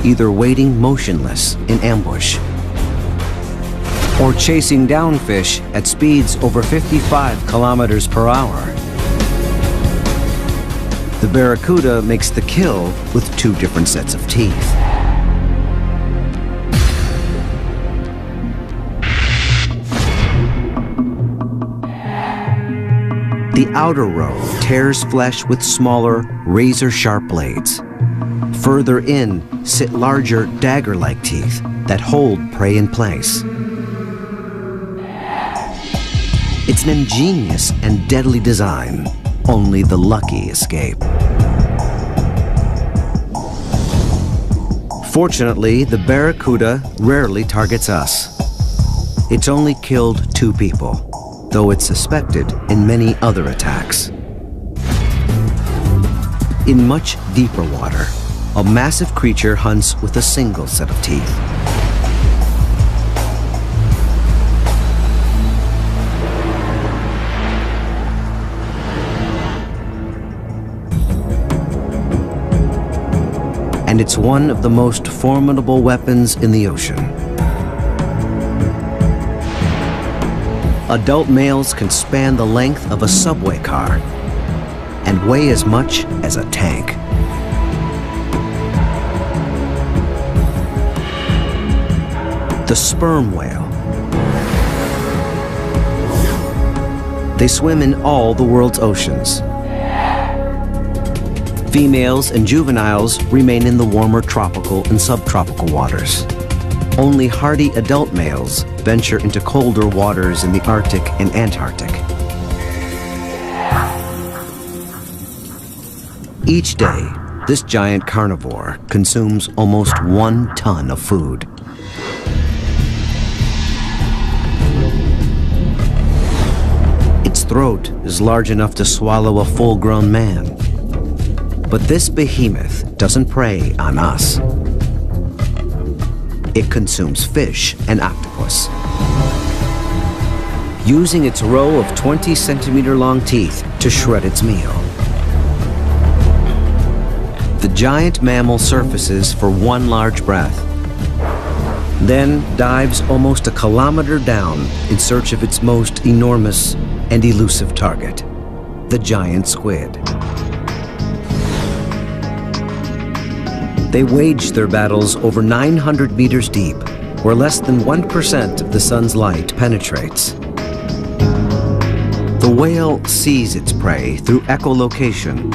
either waiting motionless in ambush or chasing down fish at speeds over 55 kilometers per hour. The barracuda makes the kill with two different sets of teeth. The outer row tears flesh with smaller, razor-sharp blades. Further in sit larger, dagger-like teeth that hold prey in place. It's an ingenious and deadly design. Only the lucky escape. Fortunately, the barracuda rarely targets us. It's only killed 2 people, though it's suspected in many other attacks. In much deeper water, a massive creature hunts with a single set of teeth. And it's one of the most formidable weapons in the ocean. Adult males can span the length of a subway car and weigh as much as a tank. The sperm whale. They swim in all the world's oceans. Females and juveniles remain in the warmer tropical and subtropical waters. Only hardy adult males venture into colder waters in the Arctic and Antarctic. Each day, this giant carnivore consumes almost 1 ton of food. Its throat is large enough to swallow a full-grown man. But this behemoth doesn't prey on us. It consumes fish and octopus, using its row of 20-centimeter-long teeth to shred its meal. The giant mammal surfaces for 1 large breath, then dives almost a kilometer down in search of its most enormous and elusive target, the giant squid. They wage their battles over 900 meters deep, where less than 1% of the sun's light penetrates. The whale sees its prey through echolocation.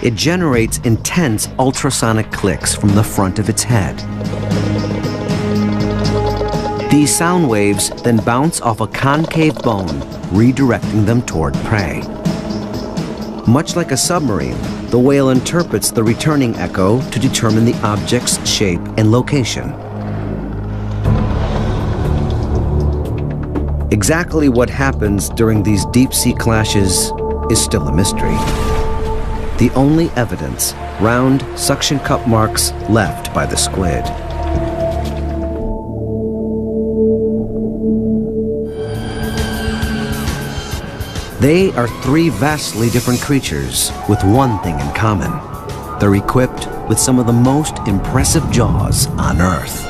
It generates intense ultrasonic clicks from the front of its head. These sound waves then bounce off a concave bone, redirecting them toward prey. Much like a submarine, the whale interprets the returning echo to determine the object's shape and location. Exactly what happens during these deep-sea clashes is still a mystery. The only evidence, round suction cup marks left by the squid. They are 3 vastly different creatures with one thing in common. They're equipped with some of the most impressive jaws on Earth.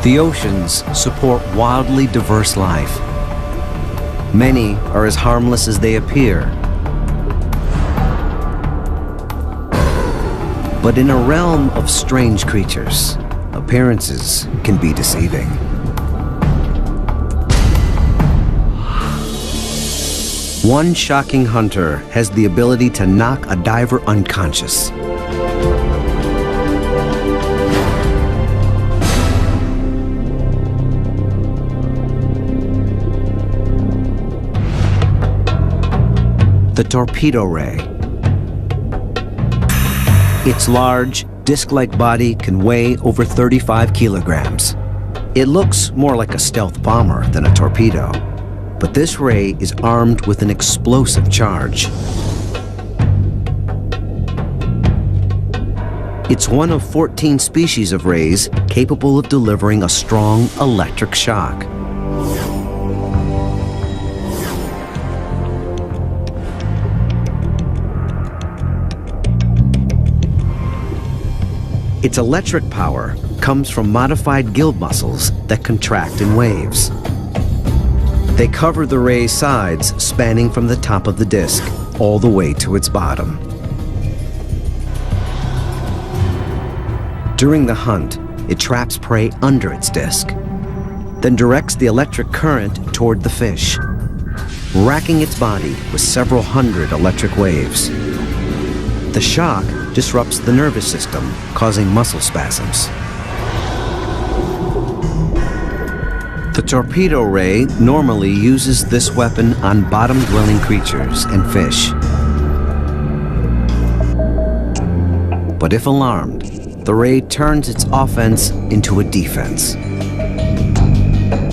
The oceans support wildly diverse life. Many are as harmless as they appear. But in a realm of strange creatures, appearances can be deceiving. One shocking hunter has the ability to knock a diver unconscious. The torpedo ray. Its large, disc-like body can weigh over 35 kilograms. It looks more like a stealth bomber than a torpedo. But this ray is armed with an explosive charge. It's one of 14 species of rays capable of delivering a strong electric shock. Its electric power comes from modified gill muscles that contract in waves. They cover the ray's sides, spanning from the top of the disc all the way to its bottom. During the hunt, it traps prey under its disc, then directs the electric current toward the fish, racking its body with several hundred electric waves. The shock disrupts the nervous system, causing muscle spasms. The torpedo ray normally uses this weapon on bottom-dwelling creatures and fish. But if alarmed, the ray turns its offense into a defense,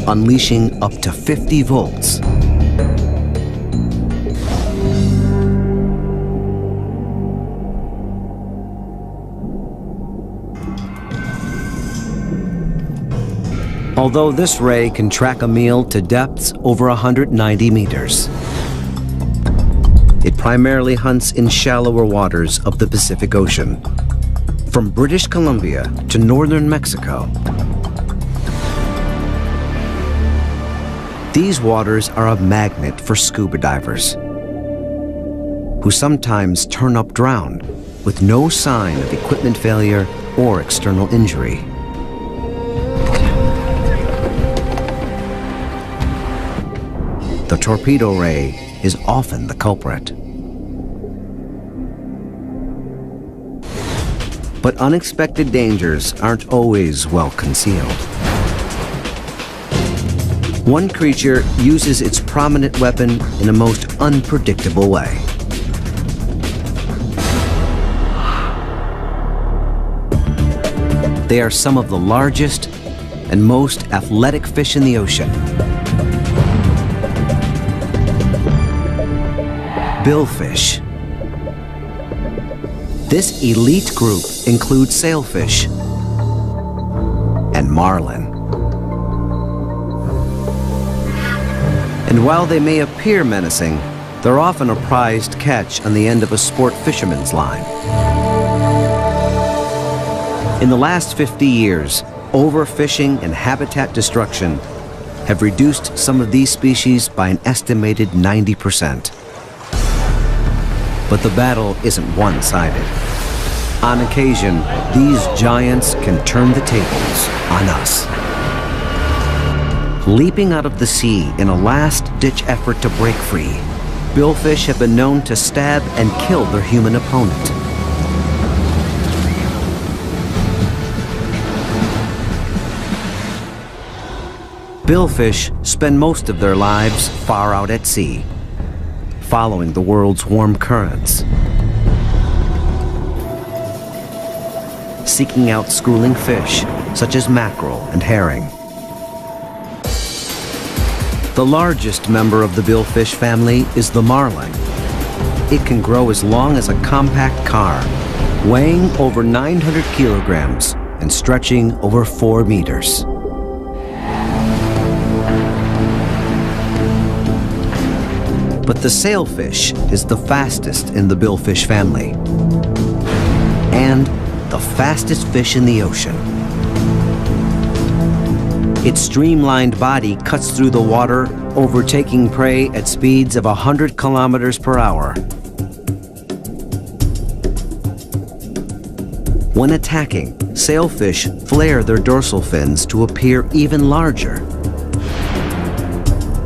unleashing up to 50 volts. Although this ray can track a meal to depths over 190 meters. It primarily hunts in shallower waters of the Pacific Ocean, from British Columbia to northern Mexico. These waters are a magnet for scuba divers, who sometimes turn up drowned with no sign of equipment failure or external injury. The torpedo ray is often the culprit. But unexpected dangers aren't always well concealed. One creature uses its prominent weapon in a most unpredictable way. They are some of the largest and most athletic fish in the ocean. Billfish. This elite group includes sailfish and marlin. And while they may appear menacing, they're often a prized catch on the end of a sport fisherman's line. In the last 50 years, overfishing and habitat destruction have reduced some of these species by an estimated 90%. But the battle isn't one-sided. On occasion, these giants can turn the tables on us. Leaping out of the sea in a last-ditch effort to break free, billfish have been known to stab and kill their human opponent. Billfish spend most of their lives far out at sea, following the world's warm currents, seeking out schooling fish such as mackerel and herring. The largest member of the billfish family is the marlin. It can grow as long as a compact car, weighing over 900 kilograms and stretching over 4 meters. But the sailfish is the fastest in the billfish family, and the fastest fish in the ocean. Its streamlined body cuts through the water, overtaking prey at speeds of 100 kilometers per hour. When attacking, sailfish flare their dorsal fins to appear even larger.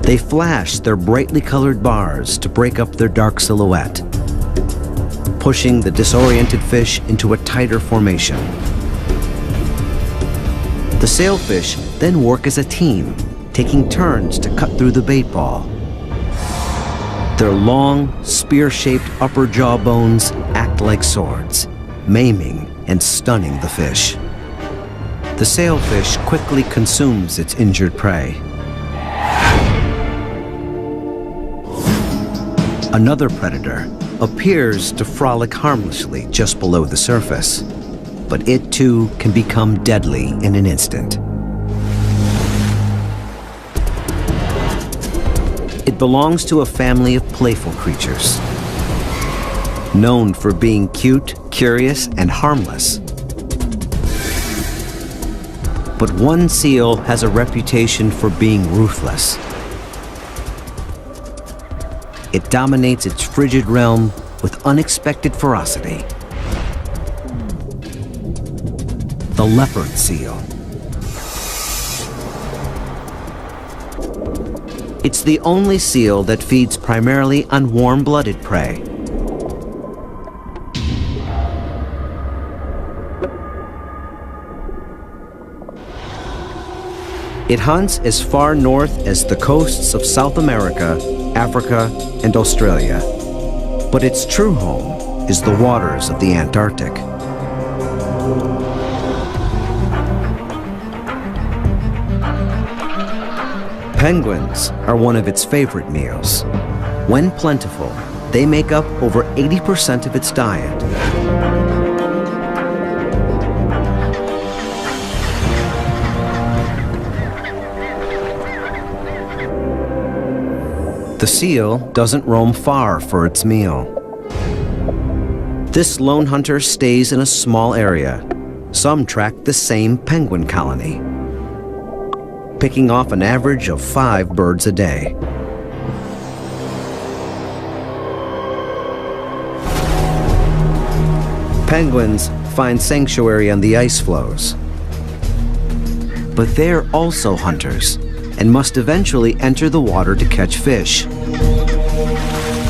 They flash their brightly colored bars to break up their dark silhouette, pushing the disoriented fish into a tighter formation. The sailfish then work as a team, taking turns to cut through the bait ball. Their long, spear-shaped upper jaw bones act like swords, maiming and stunning the fish. The sailfish quickly consumes its injured prey. Another predator appears to frolic harmlessly just below the surface, but it too can become deadly in an instant. It belongs to a family of playful creatures, known for being cute, curious, and harmless. But one seal has a reputation for being ruthless. It dominates its frigid realm with unexpected ferocity. The leopard seal. It's the only seal that feeds primarily on warm-blooded prey. It hunts as far north as the coasts of South America, Africa, and Australia. But its true home is the waters of the Antarctic. Penguins are one of its favorite meals. When plentiful, they make up over 80% of its diet. The seal doesn't roam far for its meal. This lone hunter stays in a small area. Some track the same penguin colony, picking off an average of 5 birds a day. Penguins find sanctuary on the ice floes. But they're also hunters and must eventually enter the water to catch fish.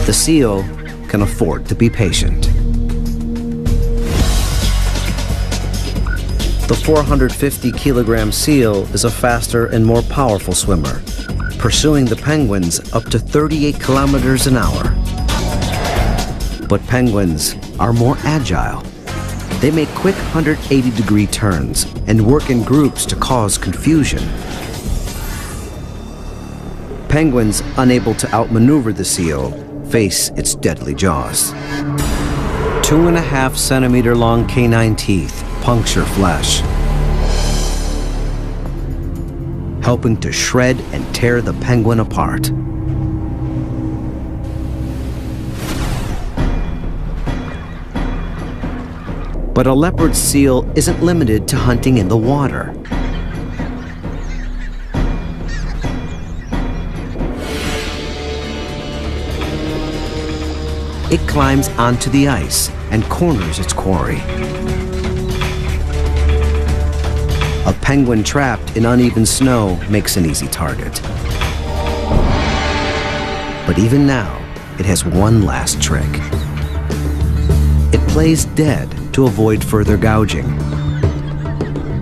The seal can afford to be patient. The 450-kilogram seal is a faster and more powerful swimmer, pursuing the penguins up to 38 kilometers an hour. But penguins are more agile. They make quick 180-degree turns and work in groups to cause confusion. Penguins unable to outmaneuver the seal face its deadly jaws. 2.5 centimeter long canine teeth puncture flesh, helping to shred and tear the penguin apart. But a leopard seal isn't limited to hunting in the water. It climbs onto the ice and corners its quarry. A penguin trapped in uneven snow makes an easy target. But even now, it has one last trick. It plays dead to avoid further gouging.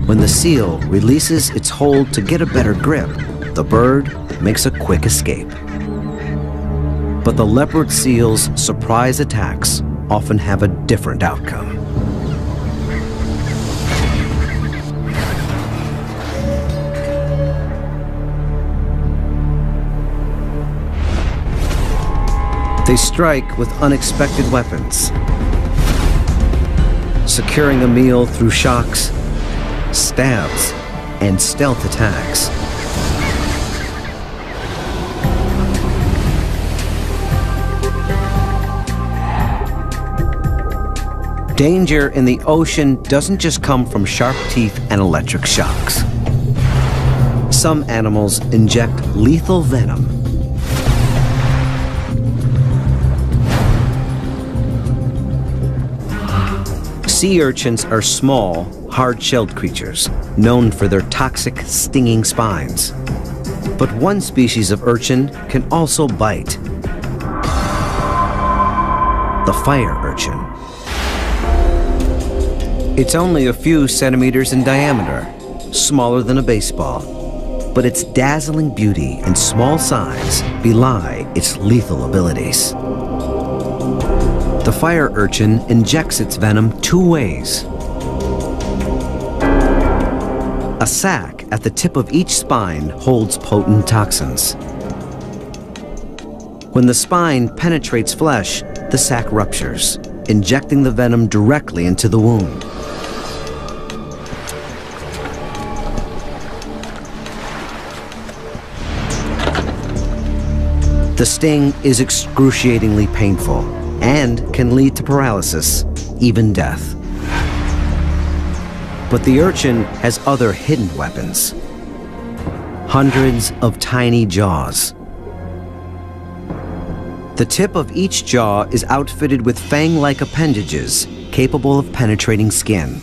When the seal releases its hold to get a better grip, the bird makes a quick escape. But the leopard seal's surprise attacks often have a different outcome. They strike with unexpected weapons, securing a meal through shocks, stabs, and stealth attacks. Danger in the ocean doesn't just come from sharp teeth and electric shocks. Some animals inject lethal venom. Sea urchins are small, hard-shelled creatures, known for their toxic, stinging spines. But one species of urchin can also bite. The fire urchin. It's only a few centimeters in diameter, smaller than a baseball, but its dazzling beauty and small size belie its lethal abilities. The fire urchin injects its venom 2 ways. A sac at the tip of each spine holds potent toxins. When the spine penetrates flesh, the sac ruptures, injecting the venom directly into the wound. The sting is excruciatingly painful and can lead to paralysis, even death. But the urchin has other hidden weapons. Hundreds of tiny jaws. The tip of each jaw is outfitted with fang-like appendages capable of penetrating skin.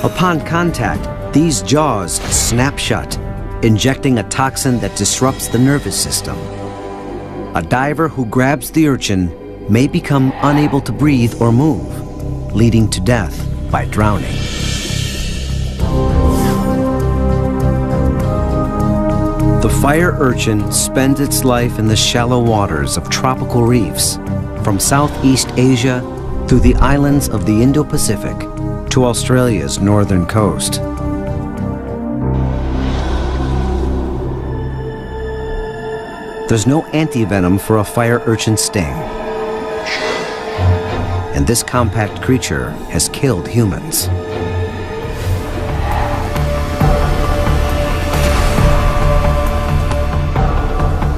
Upon contact, these jaws snap shut, injecting a toxin that disrupts the nervous system. A diver who grabs the urchin may become unable to breathe or move, leading to death by drowning. The fire urchin spends its life in the shallow waters of tropical reefs, from Southeast Asia through the islands of the Indo-Pacific to Australia's northern coast. There's no antivenom for a fire urchin sting, and this compact creature has killed humans.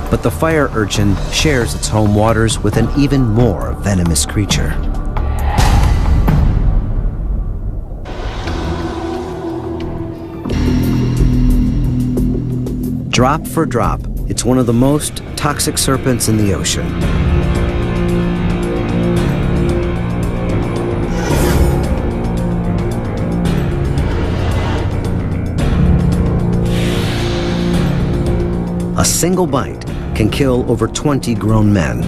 But the fire urchin shares its home waters with an even more venomous creature. Drop for drop, it's one of the most toxic serpents in the ocean. A single bite can kill over 20 grown men.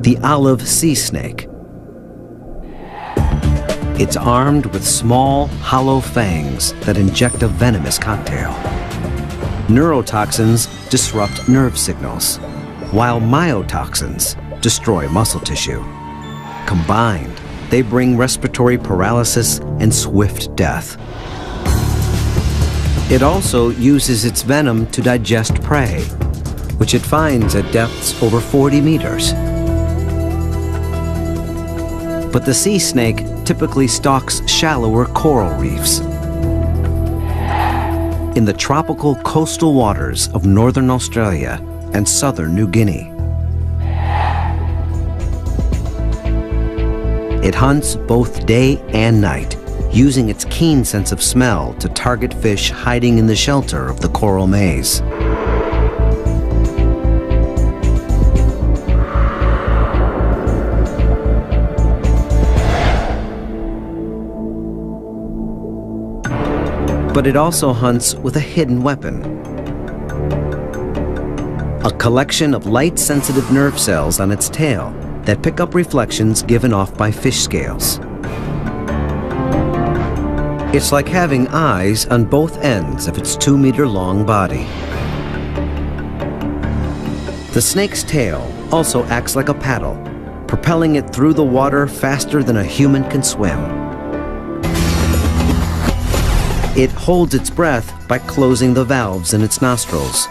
The olive sea snake. It's armed with small, hollow fangs that inject a venomous cocktail. Neurotoxins disrupt nerve signals, while myotoxins destroy muscle tissue. Combined, they bring respiratory paralysis and swift death. It also uses its venom to digest prey, which it finds at depths over 40 meters. But the sea snake typically stalks shallower coral reefs. In the tropical coastal waters of northern Australia and southern New Guinea. It hunts both day and night, using its keen sense of smell to target fish hiding in the shelter of the coral maze. But it also hunts with a hidden weapon. A collection of light-sensitive nerve cells on its tail that pick up reflections given off by fish scales. It's like having eyes on both ends of its 2-meter-long body. The snake's tail also acts like a paddle, propelling it through the water faster than a human can swim. It holds its breath by closing the valves in its nostrils,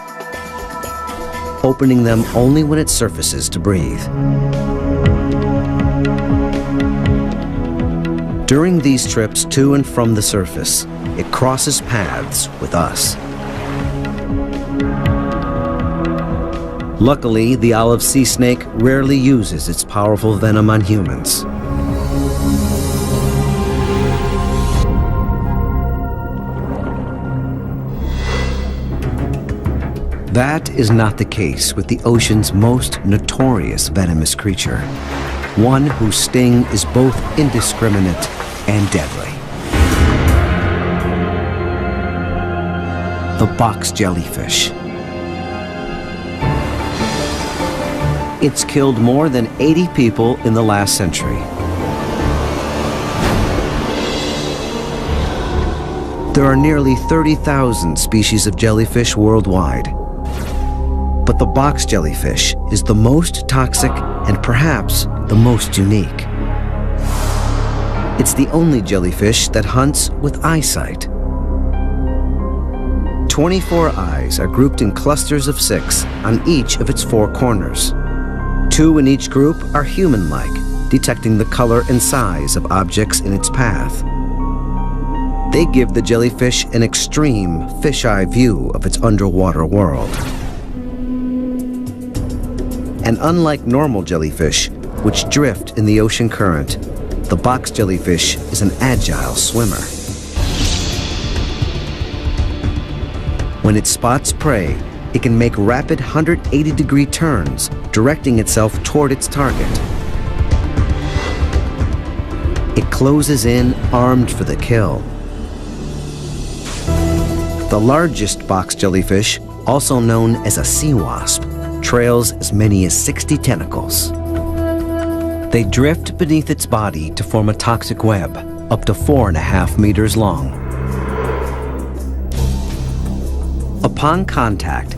opening them only when it surfaces to breathe. During these trips to and from the surface, it crosses paths with us. Luckily, the olive sea snake rarely uses its powerful venom on humans. That is not the case with the ocean's most notorious venomous creature, one whose sting is both indiscriminate and deadly. The box jellyfish. It's killed more than 80 people in the last century. There are nearly 30,000 species of jellyfish worldwide. But the box jellyfish is the most toxic and perhaps the most unique. It's the only jellyfish that hunts with eyesight. 24 eyes are grouped in clusters of 6 on each of its 4 corners. 2 in each group are human-like, detecting the color and size of objects in its path. They give the jellyfish an extreme fisheye view of its underwater world. And unlike normal jellyfish, which drift in the ocean current, the box jellyfish is an agile swimmer. When it spots prey, it can make rapid 180-degree turns, directing itself toward its target. It closes in, armed for the kill. The largest box jellyfish, also known as a sea wasp, trails as many as 60 tentacles. They drift beneath its body to form a toxic web, up to 4.5 meters long. Upon contact,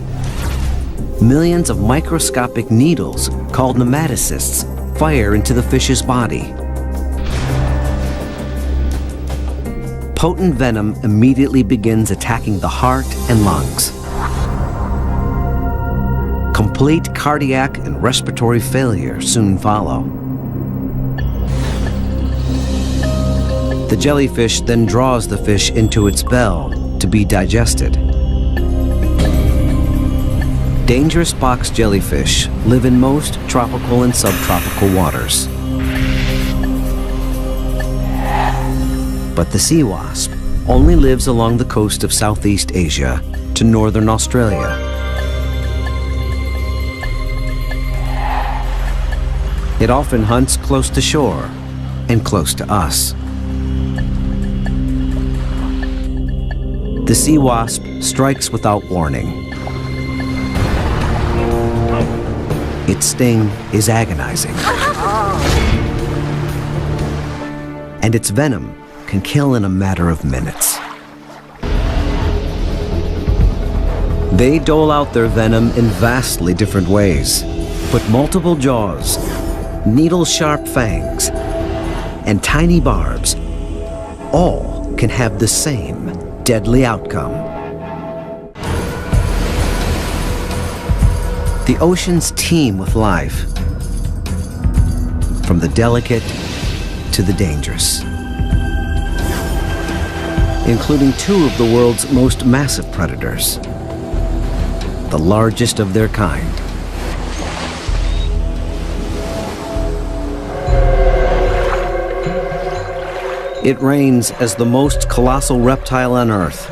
millions of microscopic needles, called nematocysts, fire into the fish's body. Potent venom immediately begins attacking the heart and lungs. Complete cardiac and respiratory failure soon follow. The jellyfish then draws the fish into its bell to be digested. Dangerous box jellyfish live in most tropical and subtropical waters. But the sea wasp only lives along the coast of Southeast Asia to northern Australia. It often hunts close to shore and close to us. The sea wasp strikes without warning. Its sting is agonizing. And its venom can kill in a matter of minutes. They dole out their venom in vastly different ways, but multiple jaws, needle-sharp fangs, and tiny barbs all can have the same deadly outcome. The oceans teem with life, from the delicate to the dangerous, including two of the world's most massive predators, the largest of their kind. It reigns as the most colossal reptile on Earth.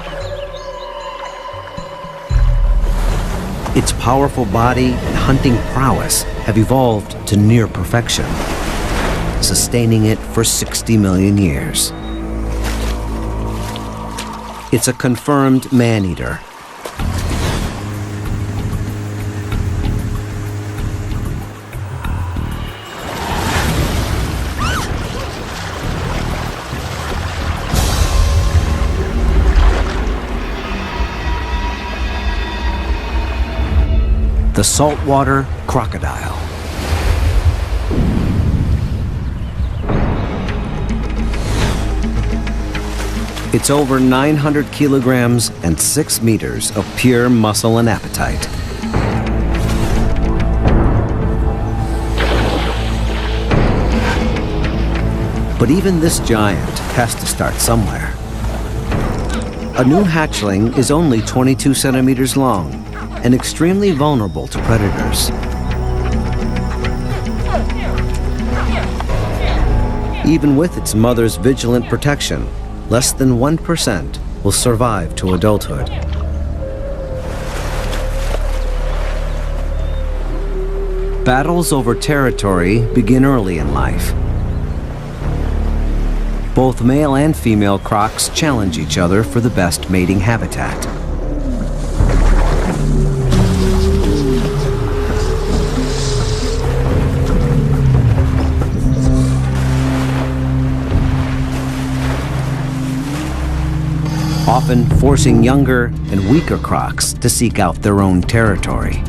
Its powerful body and hunting prowess have evolved to near perfection, sustaining it for 60 million years. It's a confirmed man-eater. The saltwater crocodile. It's over 900 kilograms and 6 meters of pure muscle and appetite. But even this giant has to start somewhere. A new hatchling is only 22 centimeters long and extremely vulnerable to predators. Even with its mother's vigilant protection, less than 1% will survive to adulthood. Battles over territory begin early in life. Both male and female crocs challenge each other for the best mating habitat. Often forcing younger and weaker crocs to seek out their own territory.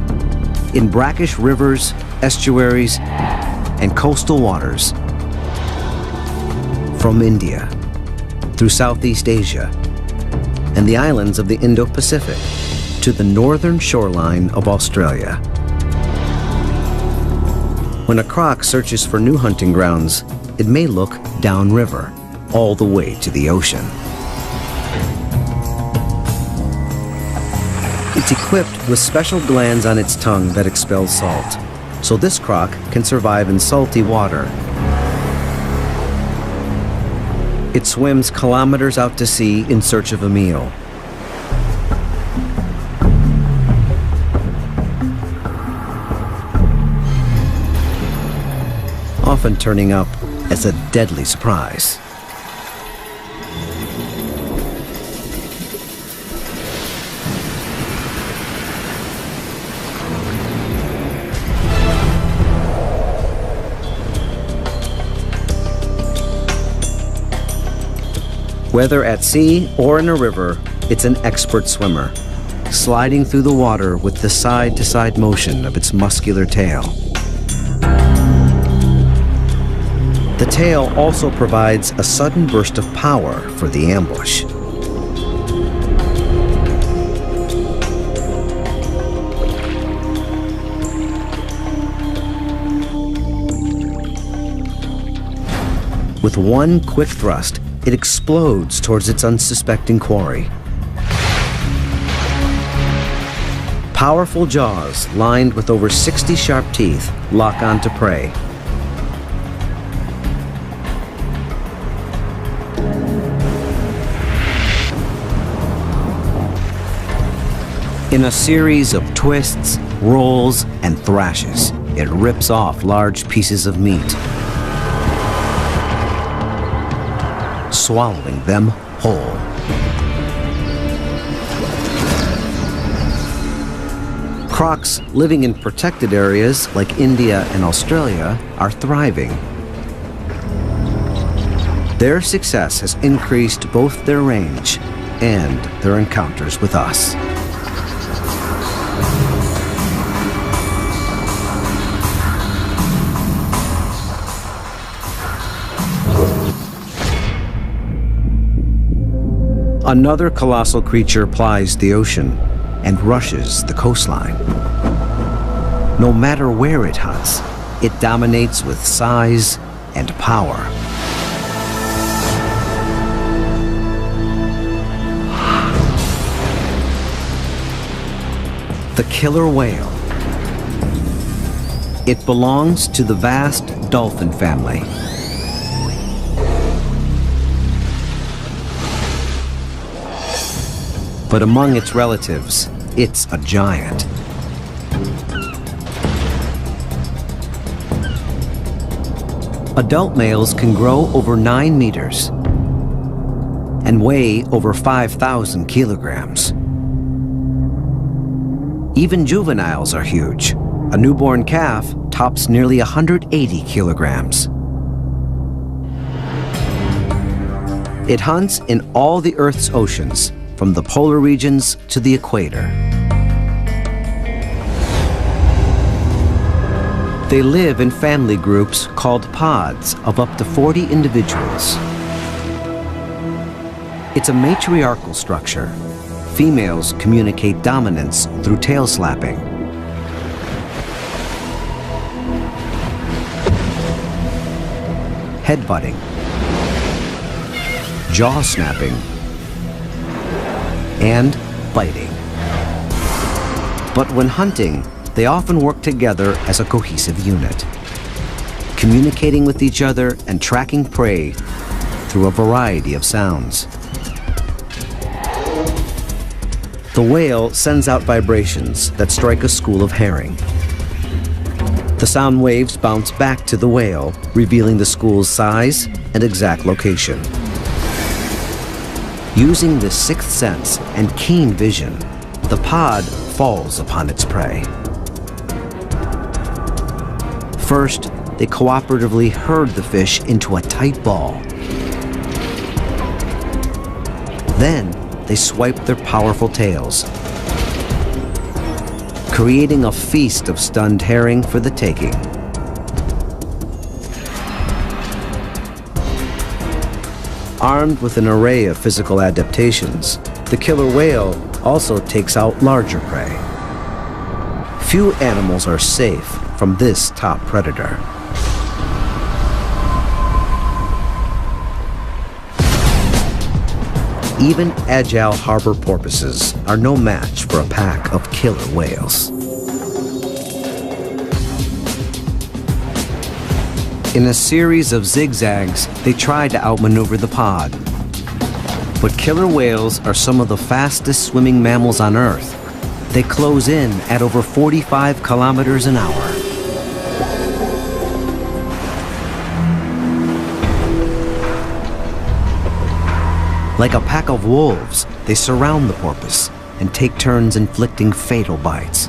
In brackish rivers, estuaries, and coastal waters, from India, through Southeast Asia, and the islands of the Indo-Pacific, to the northern shoreline of Australia. When a croc searches for new hunting grounds, it may look downriver, all the way to the ocean. It's equipped with special glands on its tongue that expel salt, so this croc can survive in salty water. It swims kilometers out to sea in search of a meal. Often turning up as a deadly surprise. Whether at sea or in a river, it's an expert swimmer, sliding through the water with the side-to-side motion of its muscular tail. The tail also provides a sudden burst of power for the ambush. With one quick thrust, it explodes towards its unsuspecting quarry. Powerful jaws, lined with over 60 sharp teeth, lock onto prey. In a series of twists, rolls, and thrashes, it rips off large pieces of meat, swallowing them whole. Crocs living in protected areas like India and Australia are thriving. Their success has increased both their range and their encounters with us. Another colossal creature plies the ocean and rushes the coastline. No matter where it hunts, it dominates with size and power. The killer whale. It belongs to the vast dolphin family. But among its relatives, it's a giant. Adult males can grow over 9 meters and weigh over 5,000 kilograms. Even juveniles are huge. A newborn calf tops nearly 180 kilograms. It hunts in all the Earth's oceans, from the polar regions to the equator. They live in family groups called pods of up to 40 individuals. It's a matriarchal structure. Females communicate dominance through tail slapping. Headbutting, jaw snapping, and biting. But when hunting, they often work together as a cohesive unit, communicating with each other and tracking prey through a variety of sounds. The whale sends out vibrations that strike a school of herring. The sound waves bounce back to the whale, revealing the school's size and exact location. Using this sixth sense and keen vision, the pod falls upon its prey. First, they cooperatively herd the fish into a tight ball. Then, they swipe their powerful tails, creating a feast of stunned herring for the taking. Armed with an array of physical adaptations, the killer whale also takes out larger prey. Few animals are safe from this top predator. Even agile harbor porpoises are no match for a pack of killer whales. In a series of zigzags, they try to outmaneuver the pod. But killer whales are some of the fastest swimming mammals on Earth. They close in at over 45 kilometers an hour. Like a pack of wolves, they surround the porpoise and take turns inflicting fatal bites.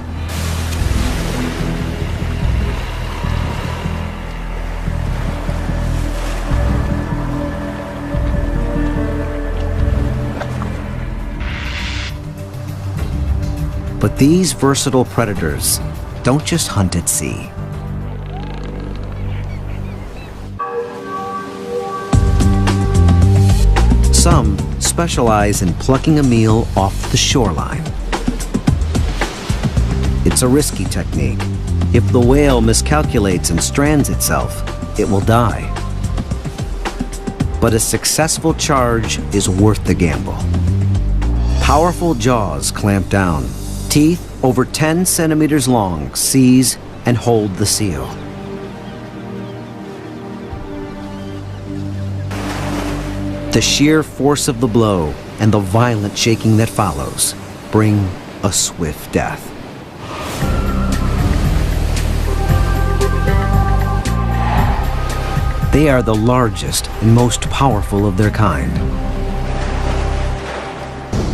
But these versatile predators don't just hunt at sea. Some specialize in plucking a meal off the shoreline. It's a risky technique. If the whale miscalculates and strands itself, it will die. But a successful charge is worth the gamble. Powerful jaws clamp down. Teeth over 10 centimeters long seize and hold the seal. The sheer force of the blow and the violent shaking that follows bring a swift death. They are the largest and most powerful of their kind.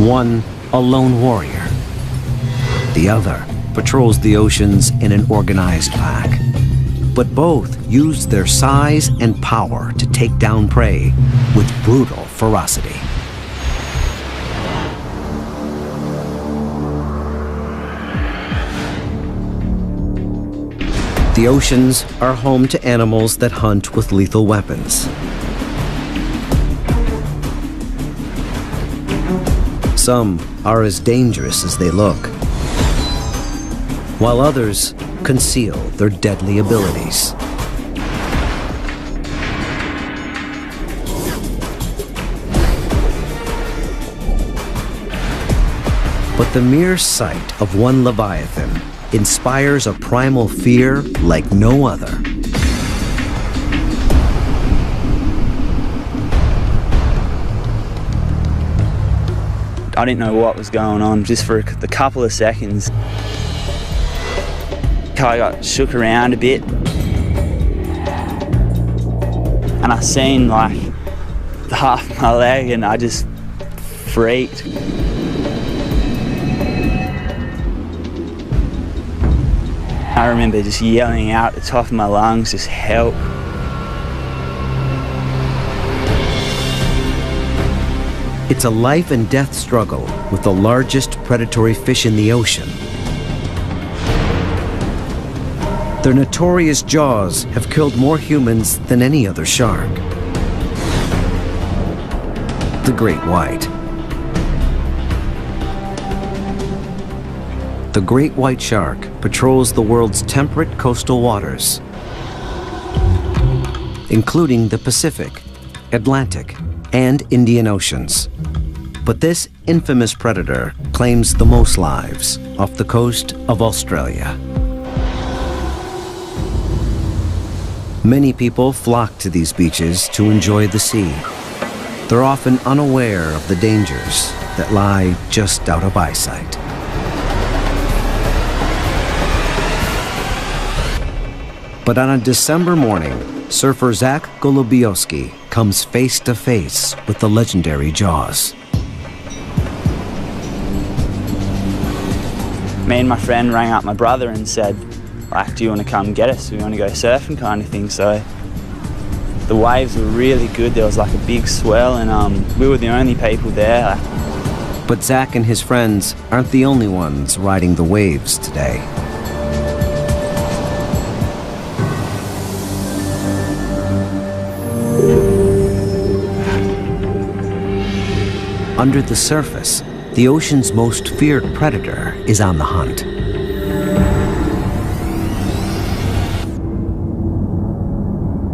One, a lone warrior. The other patrols the oceans in an organized pack. But both use their size and power to take down prey with brutal ferocity. The oceans are home to animals that hunt with lethal weapons. Some are as dangerous as they look, while others conceal their deadly abilities. But the mere sight of one leviathan inspires a primal fear like no other. I didn't know what was going on just for the couple of seconds. I got shook around a bit and I seen like the half of my leg and I just freaked. I remember just yelling out at the top of my lungs, just help. It's a life and death struggle with the largest predatory fish in the ocean. Their notorious jaws have killed more humans than any other shark. The great white. The great white shark patrols the world's temperate coastal waters, including the Pacific, Atlantic, and Indian Oceans. But this infamous predator claims the most lives off the coast of Australia. Many people flock to these beaches to enjoy the sea. They're often unaware of the dangers that lie just out of eyesight. But on a December morning, surfer Zach Golubiowski comes face to face with the legendary jaws. Me and my friend rang up my brother and said, like, do you want to come get us? We want to go surfing kind of thing. So the waves were really good. There was like a big swell and we were the only people there. But Zach and his friends aren't the only ones riding the waves today. Under the surface, the ocean's most feared predator is on the hunt.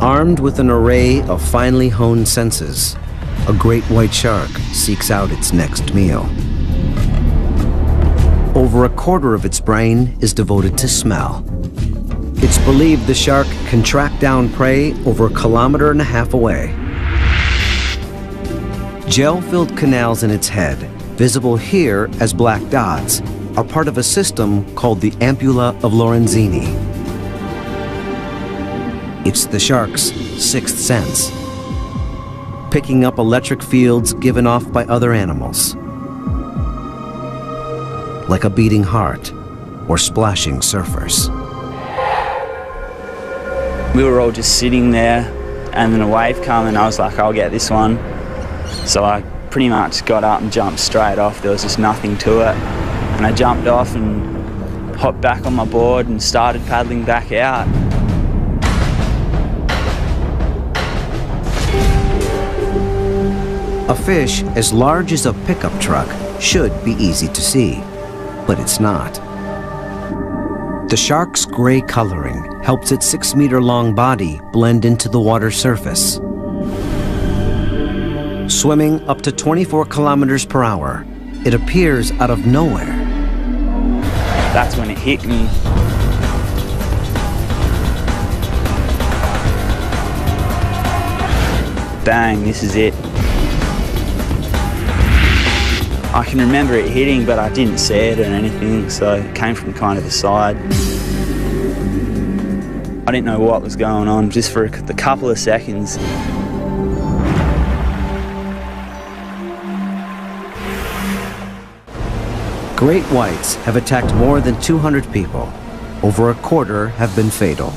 Armed with an array of finely honed senses, a great white shark seeks out its next meal. Over a quarter of its brain is devoted to smell. It's believed the shark can track down prey over 1.5 kilometers away. Gel-filled canals in its head, visible here as black dots, are part of a system called the ampulla of Lorenzini. It's the shark's sixth sense, picking up electric fields given off by other animals, like a beating heart or splashing surfers. We were all just sitting there, and then a wave came and I was like, I'll get this one. So I pretty much got up and jumped straight off. There was just nothing to it. And I jumped off and hopped back on my board and started paddling back out. A fish as large as a pickup truck should be easy to see, but it's not. The shark's gray coloring helps its 6-meter-long body blend into the water's surface. Swimming up to 24 kilometers per hour, it appears out of nowhere. That's when it hit me. Bang, this is it. I can remember it hitting, but I didn't see it or anything, so it came from kind of the side. I didn't know what was going on, just for a couple of seconds. Great whites have attacked more than 200 people. Over a quarter have been fatal.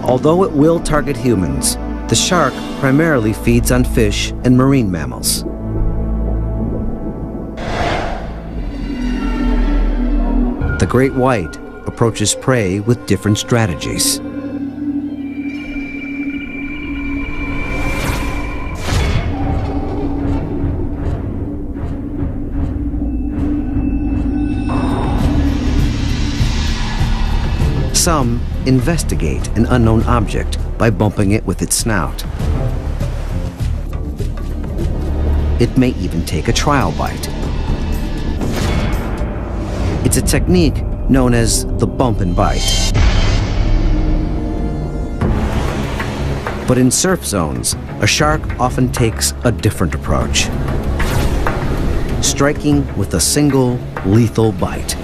Although it will target humans, the shark primarily feeds on fish and marine mammals. The great white approaches prey with different strategies. Some investigate an unknown object by bumping it with its snout. It may even take a trial bite. It's a technique known as the bump and bite. But in surf zones, a shark often takes a different approach, striking with a single lethal bite.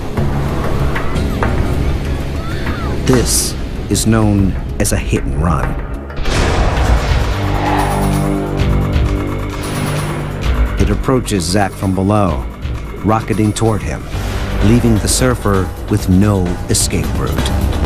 This is known as a hit and run. It approaches Zach from below, rocketing toward him, leaving the surfer with no escape route.